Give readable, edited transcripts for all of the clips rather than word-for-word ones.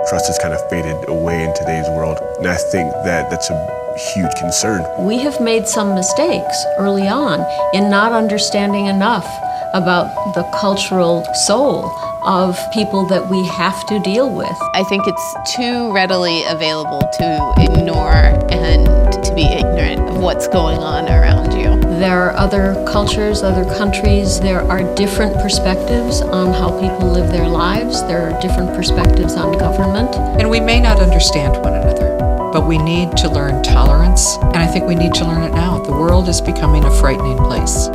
trust has kind of faded away in today's world. And I think that that's a huge concern. We have made some mistakes early on in not understanding enough about the cultural soul of people that we have to deal with. I think it's too readily available to ignore and to be ignorant of what's going on around you. There are other cultures, other countries. There are different perspectives on how people live their lives. There are different perspectives on government. And we may not understand one another, but we need to learn tolerance, and I think we need to learn it now. The world is becoming a frightening place.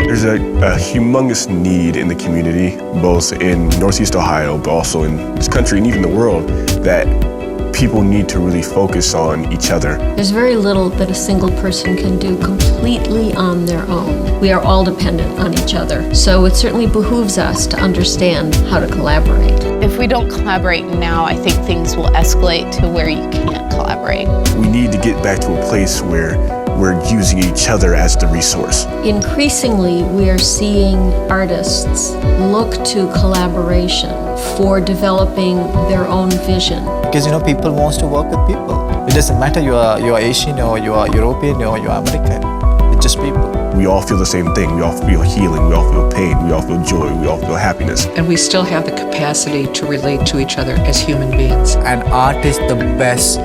There's a humongous need in the community, both in Northeast Ohio, but also in this country and even the world, that people need to really focus on each other. There's very little that a single person can do completely on their own. We are all dependent on each other, so it certainly behooves us to understand how to collaborate. If we don't collaborate now, I think things will escalate to where you can't collaborate. We need to get back to a place where we're using each other as the resource. Increasingly, we are seeing artists look to collaboration for developing their own vision. Because people wants to work with people. It doesn't matter you are Asian or you are European or you are American. It's just people. We all feel the same thing. We all feel healing. We all feel pain. We all feel joy. We all feel happiness. And we still have the capacity to relate to each other as human beings. And art is the best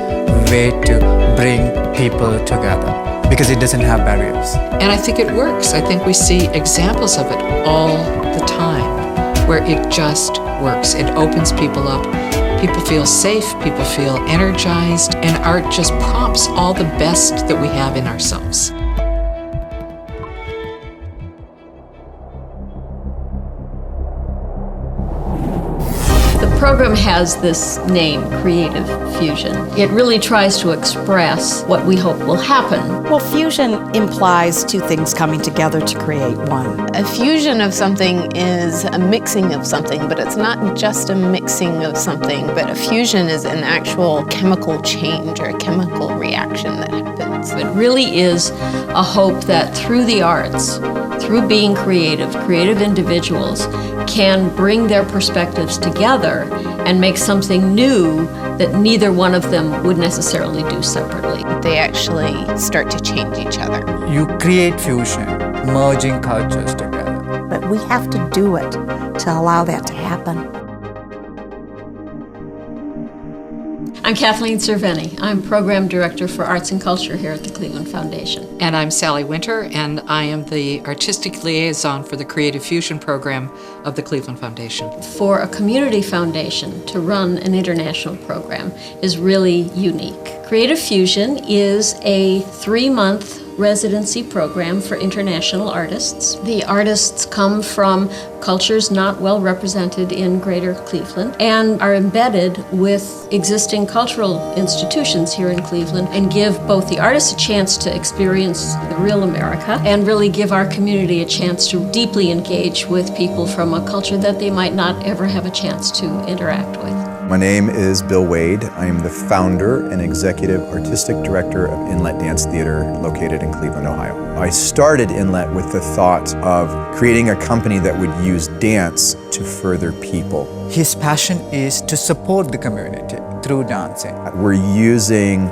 way to bring people together because it doesn't have barriers. And I think it works. I think we see examples of it all the time where it just works. It opens people up. People feel safe, people feel energized, and art just prompts all the best that we have in ourselves. The program has this name, Creative Fusion. It really tries to express what we hope will happen. Well, fusion implies two things coming together to create one. A fusion of something is a mixing of something, but it's not just a mixing of something, but a fusion is an actual chemical change or a chemical reaction that happens. It really is a hope that through the arts, through being creative individuals can bring their perspectives together and make something new that neither one of them would necessarily do separately. They actually start to change each other. You create fusion, merging cultures together. But we have to do it to allow that to happen. I'm Kathleen Cerveni. I'm Program Director for Arts and Culture here at the Cleveland Foundation. And I'm Sally Winter, and I am the Artistic Liaison for the Creative Fusion Program of the Cleveland Foundation. For a community foundation to run an international program is really unique. Creative Fusion is a 3-month residency program for international artists. The artists come from cultures not well represented in Greater Cleveland and are embedded with existing cultural institutions here in Cleveland and give both the artists a chance to experience the real America and really give our community a chance to deeply engage with people from a culture that they might not ever have a chance to interact with. My name is Bill Wade. I am the founder and executive artistic director of Inlet Dance Theatre located in Cleveland, Ohio. I started Inlet with the thought of creating a company that would use dance to further people. His passion is to support the community through dancing. We're using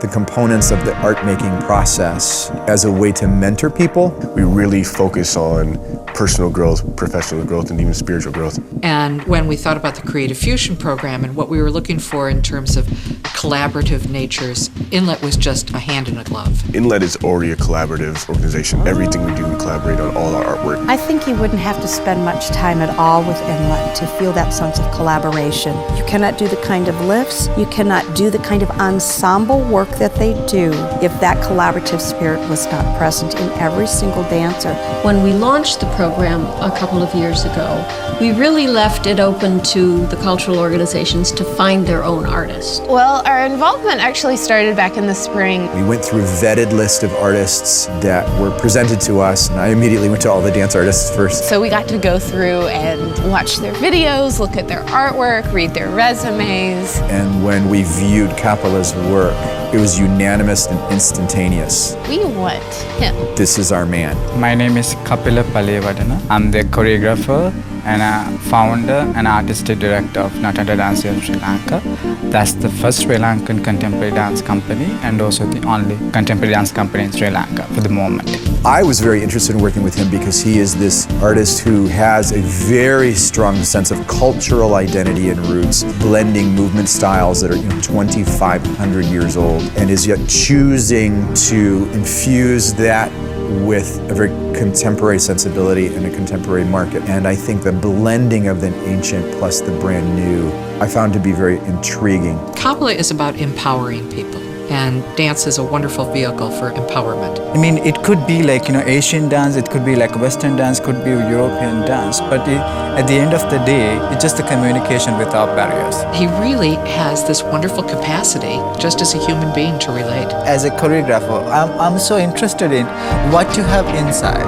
the components of the art-making process as a way to mentor people. We really focus on personal growth, professional growth, and even spiritual growth. And when we thought about the Creative Fusion Program and what we were looking for in terms of collaborative natures, Inlet was just a hand in a glove. Inlet is already a collaborative organization. Everything we do, we collaborate on all our artwork. I think you wouldn't have to spend much time at all with Inlet to feel that sense of collaboration. You cannot do the kind of lifts, you cannot do the kind of ensemble work that they do if that collaborative spirit was not present in every single dancer. When we launched the program a couple of years ago, we really left it open to the cultural organizations to find their own artists. Well, our involvement actually started back in the spring. We went through a vetted list of artists that were presented to us, and I immediately went to all the dance artists first. So we got to go through and watch their videos, look at their artwork, read their resumes. And when we viewed Kapila's work, it was unanimous and instantaneous. We want him. This is our man. My name is Kapila Palihawadana. I'm the choreographer and a founder and artistic director of nATANDA Dance Theatre in Sri Lanka. That's the first Sri Lankan contemporary dance company and also the only contemporary dance company in Sri Lanka for the moment. I was very interested in working with him because he is this artist who has a very strong sense of cultural identity and roots, blending movement styles that are 2,500 years old, and is yet choosing to infuse that with a very contemporary sensibility and a contemporary market. And I think the blending of the ancient plus the brand new, I found to be very intriguing. Kapila is about empowering people, and dance is a wonderful vehicle for empowerment. I mean, it could be like, Asian dance, it could be like Western dance, could be European dance, but at the end of the day, it's just the communication without barriers. He really has this wonderful capacity, just as a human being, to relate. As a choreographer, I'm so interested in what you have inside,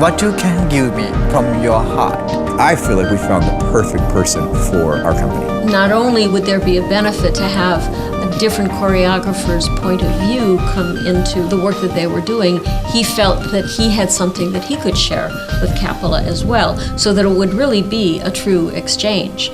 what you can give me from your heart. I feel like we found the perfect person for our company. Not only would there be a benefit to have a different choreographer's point of view come into the work that they were doing, he felt that he had something that he could share with Kapila as well, so that it would really be a true exchange.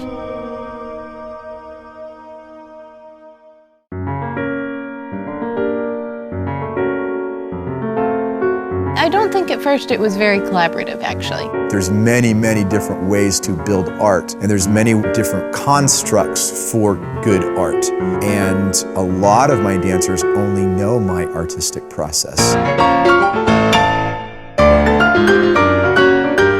I don't think at first it was very collaborative, actually. There's many, many different ways to build art, and there's many different constructs for good art. And a lot of my dancers only know my artistic process.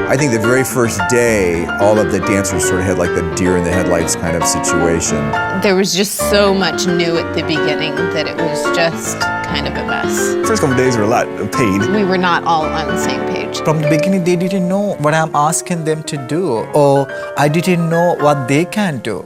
I think the very first day, all of the dancers sort of had like the deer in the headlights kind of situation. There was just so much new at the beginning that it was just kind of a mess. First couple of days were a lot of pain. We were not all on the same page. From the beginning, they didn't know what I'm asking them to do, or I didn't know what they can do.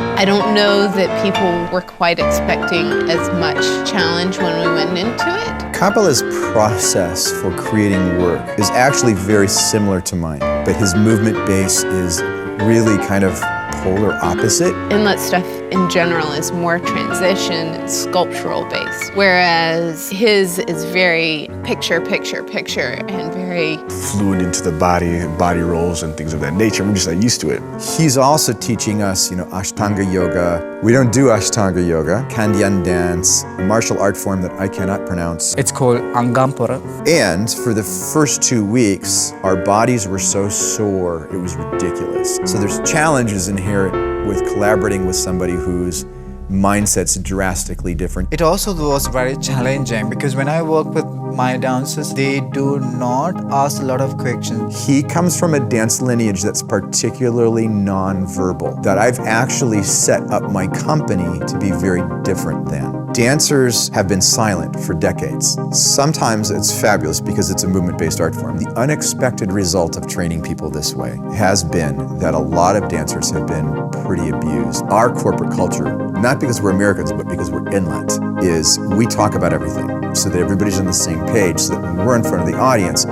I don't know that people were quite expecting as much challenge when we went into it. Kapila's process for creating work is actually very similar to mine, but his movement base is really kind of polar opposite. Inlet stuff in general is more transition, sculptural based, whereas his is very picture, and very Fluid into the body rolls and things of that nature. We're just not used to it. He's also teaching us, Ashtanga yoga. We don't do Ashtanga yoga, Kandyan dance, a martial art form that I cannot pronounce. It's called Angampura. And for the first 2 weeks, our bodies were so sore, it was ridiculous. So there's challenges inherent with collaborating with somebody whose mindset's drastically different. It also was very challenging because when I work with my dancers, they do not ask a lot of questions. He comes from a dance lineage that's particularly non-verbal, that I've actually set up my company to be very different than. Dancers have been silent for decades. Sometimes it's fabulous because it's a movement-based art form. The unexpected result of training people this way has been that a lot of dancers have been pretty abused. Our corporate culture, not because we're Americans, but because we're Inlet, is we talk about everything so that everybody's on the same page, so that when we're in front of the audience,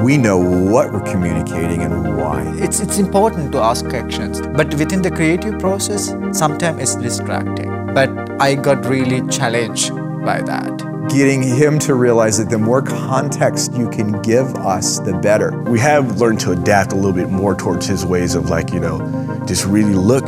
we know what we're communicating and why. It's important to ask questions, but within the creative process, sometimes it's distracting. But I got really challenged by that. Getting him to realize that the more context you can give us, the better. We have learned to adapt a little bit more towards his ways of just really look,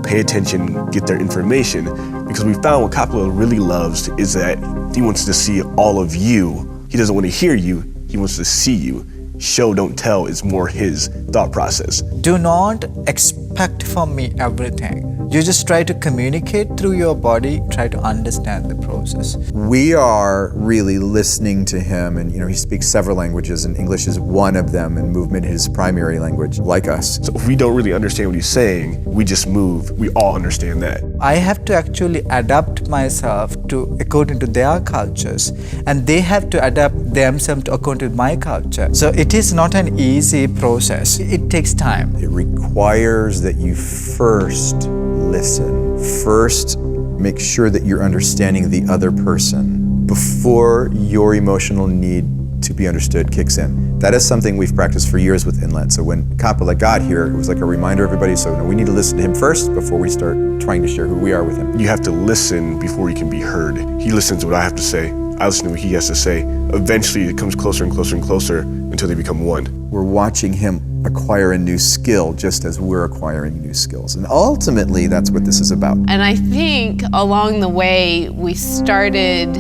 pay attention, get their information. Because we found what Kapila really loves is that he wants to see all of you. He doesn't want to hear you, he wants to see you. Show, don't tell is more his thought process. Do not expect from me everything. You just try to communicate through your body, try to understand the process. We are really listening to him, and he speaks several languages, and English is one of them, and movement is his primary language, like us. So if we don't really understand what he's saying, we just move. We all understand that. I have to actually adapt myself to according to their cultures, and they have to adapt themselves to according to my culture. So it is not an easy process. It takes time. It requires that you first listen. First, make sure that you're understanding the other person before your emotional need to be understood kicks in. That is something we've practiced for years with Inlet. So when Kapila got here, it was like a reminder to everybody, so we need to listen to him first before we start trying to share who we are with him. You have to listen before you can be heard. He listens to what I have to say, I listen to what he has to say. Eventually, it comes closer and closer and closer until they become one. We're watching him acquire a new skill just as we're acquiring new skills. And ultimately, that's what this is about. And I think along the way, we started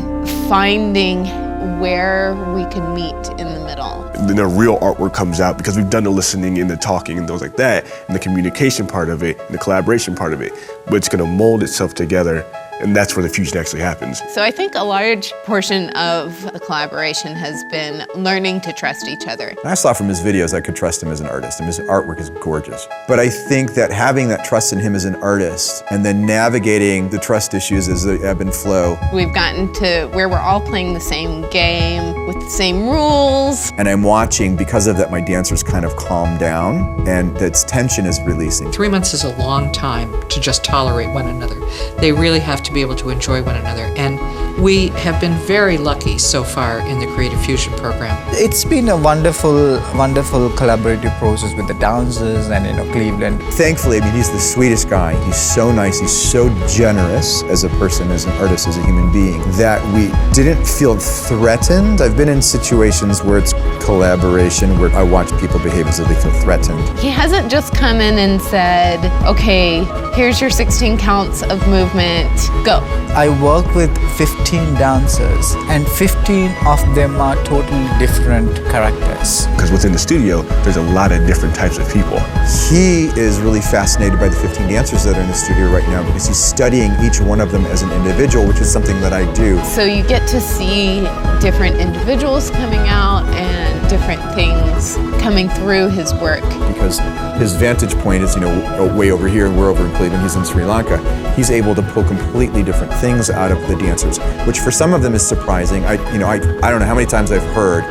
finding where we could meet in the middle. Then the real artwork comes out because we've done the listening and the talking and things like that, and the communication part of it, and the collaboration part of it. But it's gonna mold itself together, and that's where the fusion actually happens. So I think a large portion of the collaboration has been learning to trust each other. And I saw from his videos I could trust him as an artist, and his artwork is gorgeous. But I think that having that trust in him as an artist, and then navigating the trust issues as they ebb and flow. We've gotten to where we're all playing the same game with the same rules. And I'm watching, because of that, my dancers kind of calm down, and that tension is releasing. 3 months is a long time to just tolerate one another. They really have to be able to enjoy one another. And we have been very lucky so far in the Creative Fusion program. It's been a wonderful, wonderful collaborative process with the dancers and, Cleveland. Thankfully, I mean, he's the sweetest guy. He's so nice, he's so generous as a person, as an artist, as a human being, that we didn't feel threatened. I've been in situations where it's collaboration, where I watch people behave as if they feel threatened. He hasn't just come in and said, okay, here's your 16 counts of movement, go. I work with 15 dancers, and 15 of them are totally different characters. Because within the studio, there's a lot of different types of people. He is really fascinated by the 15 dancers that are in the studio right now because he's studying each one of them as an individual, which is something that I do. So you get to see different individuals coming out and different things coming through his work. Because his vantage point is, way over here, and we're over in Cleveland, he's in Sri Lanka. He's able to pull completely different things out of the dancers, which for some of them is surprising. I don't know how many times I've heard,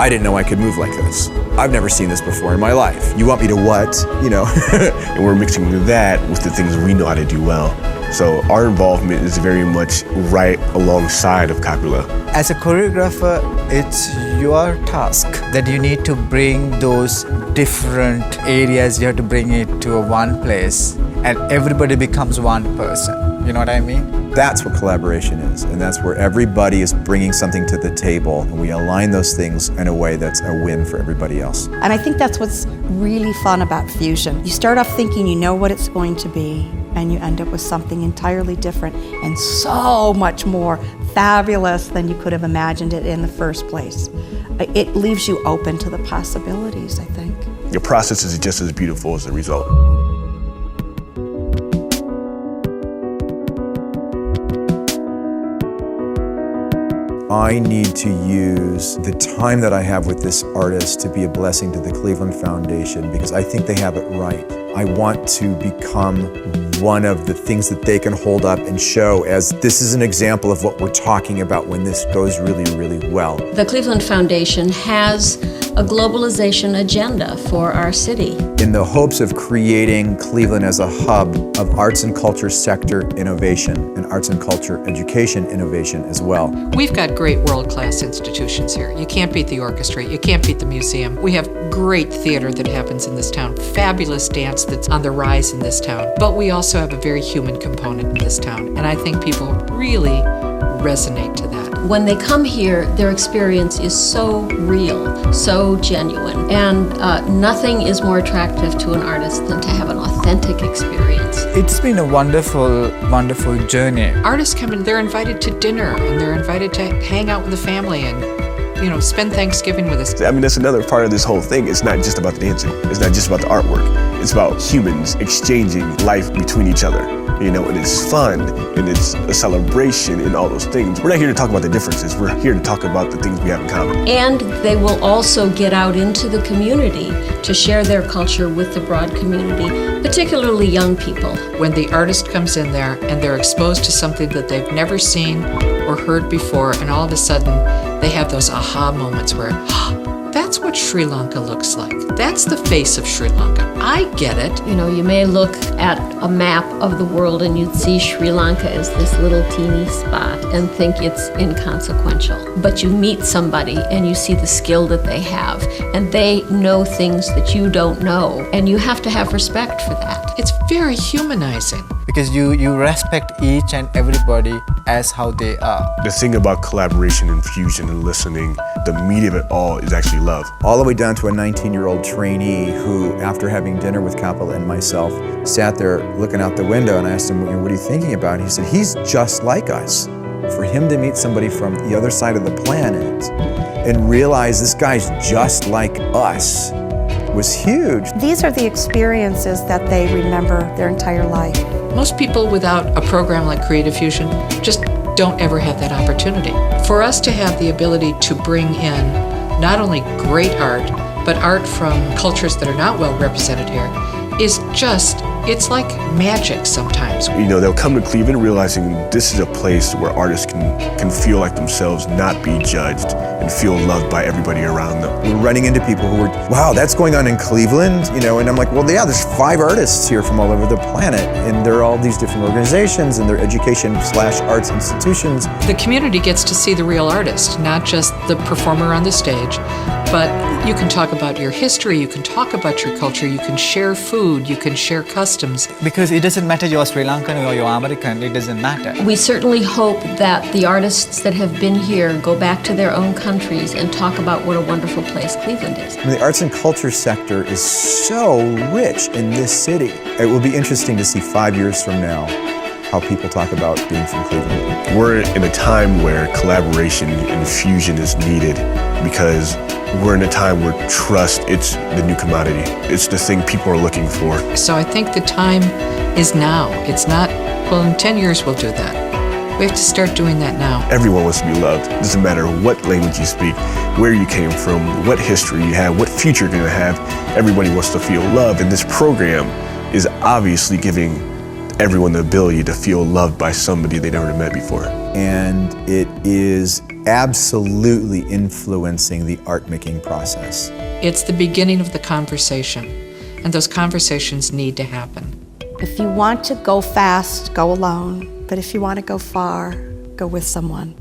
I didn't know I could move like this. I've never seen this before in my life. You want me to what? And we're mixing that with the things we know how to do well. So our involvement is very much right alongside of Kapila. As a choreographer, it's your task that you need to bring those different areas, you have to bring it to one place, and everybody becomes one person. You know what I mean? That's what collaboration is, and that's where everybody is bringing something to the table, and we align those things in a way that's a win for everybody else. And I think that's what's really fun about fusion. You start off thinking you know what it's going to be, and you end up with something entirely different and so much more fabulous than you could have imagined it in the first place. It leaves you open to the possibilities, I think. Your process is just as beautiful as the result. I need to use the time that I have with this artist to be a blessing to the Cleveland Foundation because I think they have it right. I want to become one of the things that they can hold up and show as this is an example of what we're talking about when this goes really, really well. The Cleveland Foundation has a globalization agenda for our city. In the hopes of creating Cleveland as a hub of arts and culture sector innovation and arts and culture education innovation as well. We've got great world-class institutions here. You can't beat the orchestra, you can't beat the museum. We have great theater that happens in this town, fabulous dance that's on the rise in this town. But we also have a very human component in this town, and I think people really resonate to that. When they come here, their experience is so real, so genuine, and nothing is more attractive to an artist than to have an authentic experience. It's been a wonderful, wonderful journey. Artists come in, they're invited to dinner, and they're invited to hang out with the family and spend Thanksgiving with us. I mean, that's another part of this whole thing. It's not just about the dancing. It's not just about the artwork. It's about humans exchanging life between each other, and it's fun, and it's a celebration, and all those things. We're not here to talk about the differences. We're here to talk about the things we have in common. And they will also get out into the community to share their culture with the broad community, particularly young people. When the artist comes in there and they're exposed to something that they've never seen or heard before, and all of a sudden they have those aha moments where, That's what Sri Lanka looks like. That's the face of Sri Lanka. I get it. You know, you may look at a map of the world and you'd see Sri Lanka as this little teeny spot and think it's inconsequential. But you meet somebody and you see the skill that they have, and they know things that you don't know, and you have to have respect for that. It's very humanizing. Because you respect each and everybody as how they are. The thing about collaboration and fusion and listening, the meat of it all is actually love. All the way down to a 19-year-old trainee who, after having dinner with Kapila and myself, sat there looking out the window, and I asked him, what are you thinking about? And he said, he's just like us. For him to meet somebody from the other side of the planet and realize this guy's just like us was huge. These are the experiences that they remember their entire life. Most people without a program like Creative Fusion just don't ever have that opportunity. For us to have the ability to bring in not only great art, but art from cultures that are not well represented here is just, it's like magic sometimes. You know, they'll come to Cleveland realizing this is a place where artists can feel like themselves, not be judged, and feel loved by everybody around them. We're running into people who are, wow, that's going on in Cleveland, you know, and I'm like, well, yeah, there's 5 artists here from all over the planet, and they're all these different organizations and their education/arts institutions. The community gets to see the real artist, not just the performer on the stage, but you can talk about your history, you can talk about your culture, you can share food, you can share customs. Because it doesn't matter you're Sri Lankan or you're American, it doesn't matter. We certainly hope that the artists that have been here go back to their own countries and talk about what a wonderful place Cleveland is. I mean, the arts and culture sector is so rich in this city. It will be interesting to see 5 years from now how people talk about being from Cleveland. We're in a time where collaboration and fusion is needed because we're in a time where trust, it's the new commodity. It's the thing people are looking for. So I think the time is now. It's not, well, in 10 years we'll do that. We have to start doing that now. Everyone wants to be loved. It doesn't matter what language you speak, where you came from, what history you have, what future you're going to have. Everybody wants to feel loved, and this program is obviously giving everyone the ability to feel loved by somebody they never met before. And it is absolutely influencing the art-making process. It's the beginning of the conversation, and those conversations need to happen. If you want to go fast, go alone. But if you want to go far, go with someone.